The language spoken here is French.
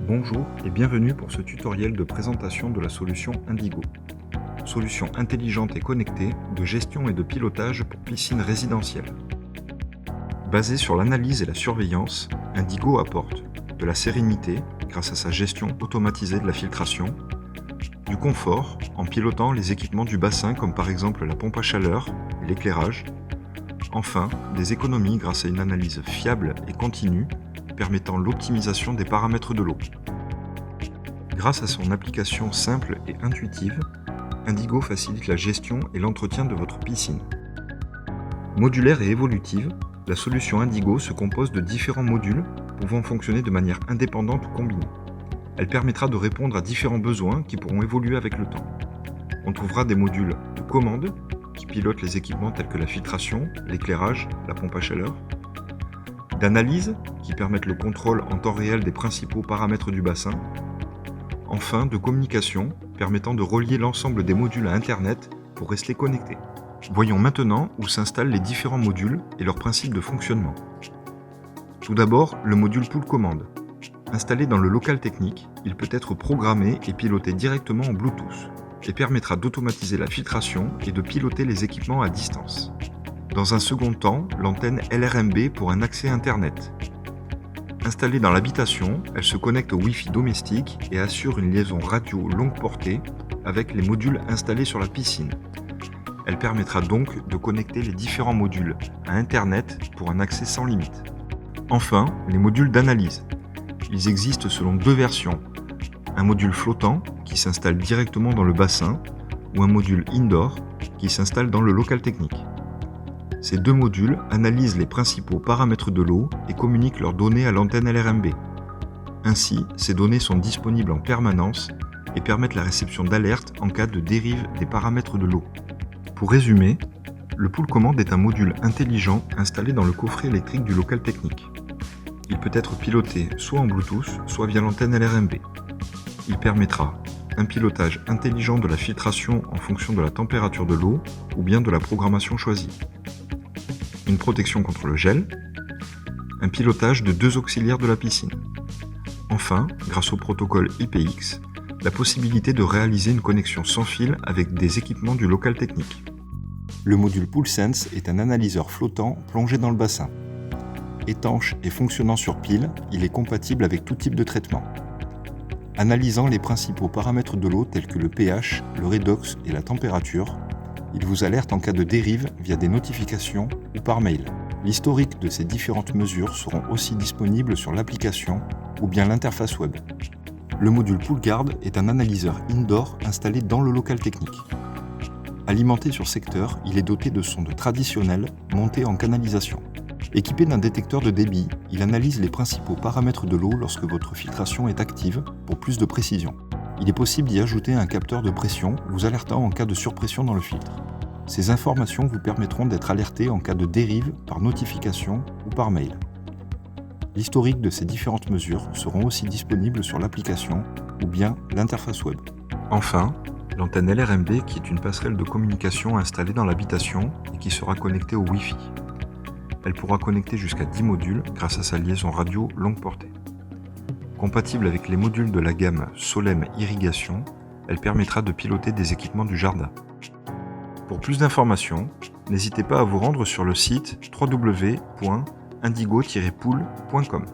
Bonjour et bienvenue pour ce tutoriel de présentation de la solution Indigo. Solution intelligente et connectée de gestion et de pilotage pour piscines résidentielles. Basée sur l'analyse et la surveillance, Indigo apporte de la sérénité grâce à sa gestion automatisée de la filtration, du confort en pilotant les équipements du bassin comme par exemple la pompe à chaleur et l'éclairage, enfin des économies grâce à une analyse fiable et continue permettant l'optimisation des paramètres de l'eau. Grâce à son application simple et intuitive, Indigo facilite la gestion et l'entretien de votre piscine. Modulaire et évolutive, la solution Indigo se compose de différents modules pouvant fonctionner de manière indépendante ou combinée. Elle permettra de répondre à différents besoins qui pourront évoluer avec le temps. On trouvera des modules de commande qui pilotent les équipements tels que la filtration, l'éclairage, la pompe à chaleur, d'analyse qui permettent le contrôle en temps réel des principaux paramètres du bassin, enfin de communication permettant de relier l'ensemble des modules à Internet pour rester connectés. Voyons maintenant où s'installent les différents modules et leurs principes de fonctionnement. Tout d'abord, le module Pool Commande. Installé dans le local technique, il peut être programmé et piloté directement en Bluetooth et permettra d'automatiser la filtration et de piloter les équipements à distance. Dans un second temps, l'antenne LRMB pour un accès Internet. Installée dans l'habitation, elle se connecte au Wi-Fi domestique et assure une liaison radio longue portée avec les modules installés sur la piscine. Elle permettra donc de connecter les différents modules à Internet pour un accès sans limite. Enfin, les modules d'analyse. Ils existent selon deux versions. Un module flottant qui s'installe directement dans le bassin ou un module indoor qui s'installe dans le local technique. Ces deux modules analysent les principaux paramètres de l'eau et communiquent leurs données à l'antenne LRMB. Ainsi, ces données sont disponibles en permanence et permettent la réception d'alertes en cas de dérive des paramètres de l'eau. Pour résumer, le Pool Commande est un module intelligent installé dans le coffret électrique du local technique. Il peut être piloté soit en Bluetooth, soit via l'antenne LRMB. Il permettra un pilotage intelligent de la filtration en fonction de la température de l'eau ou bien de la programmation choisie. Une protection contre le gel, un pilotage de deux auxiliaires de la piscine. Enfin, grâce au protocole IPX, la possibilité de réaliser une connexion sans fil avec des équipements du local technique. Le module PoolSense est un analyseur flottant plongé dans le bassin. Étanche et fonctionnant sur pile, il est compatible avec tout type de traitement. Analysant les principaux paramètres de l'eau tels que le pH, le redox et la température, il vous alerte en cas de dérive via des notifications ou par mail. L'historique de ces différentes mesures seront aussi disponibles sur l'application ou bien l'interface web. Le module PoolGuard est un analyseur indoor installé dans le local technique. Alimenté sur secteur, il est doté de sondes traditionnelles montées en canalisation. Équipé d'un détecteur de débit, il analyse les principaux paramètres de l'eau lorsque votre filtration est active pour plus de précision. Il est possible d'y ajouter un capteur de pression vous alertant en cas de surpression dans le filtre. Ces informations vous permettront d'être alerté en cas de dérive par notification ou par mail. L'historique de ces différentes mesures seront aussi disponibles sur l'application ou bien l'interface web. Enfin, l'antenne LRMB qui est une passerelle de communication installée dans l'habitation et qui sera connectée au Wi-Fi. Elle pourra connecter jusqu'à 10 modules grâce à sa liaison radio longue portée. Compatible avec les modules de la gamme Solem Irrigation, elle permettra de piloter des équipements du jardin. Pour plus d'informations, n'hésitez pas à vous rendre sur le site www.indigo-pool.com.